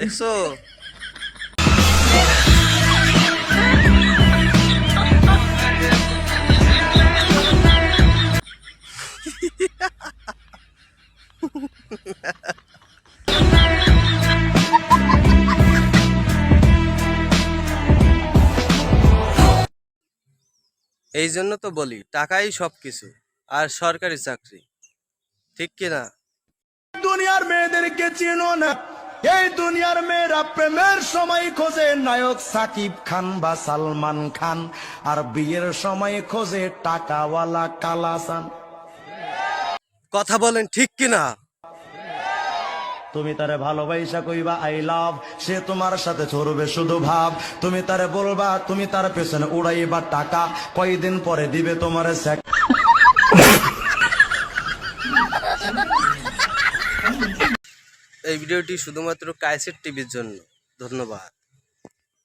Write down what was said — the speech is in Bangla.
দেখছো? এই জন্য তো বলি টাকাই সবকিছু, আর সরকারি চাকরি, ঠিক কিনা? দুনিয়ার মেয়েদেরকে চিনো না, এই দুনিয়ার মেয়েরা প্রেমের সময় খোঁজে নায়ক সাকিব খান বা সালমান খান, আর বিয়ের সময় খোঁজে টাকাওয়ালা কালাসান। কথা বলেন ঠিক কিনা? তুমি তারে ভালোবাসা কইবা আই লাভ, সে তোমার সাথে চড়বে শুধু ভাব। তুমি তারে বলবা, তুমি তার পেছনে উড়াইবা টাকা, কয়দিন পরে দিবে তোমার স্যাক। এই ভিডিওটি শুধুমাত্র কায়েসের টিভির জন্য। ধন্যবাদ।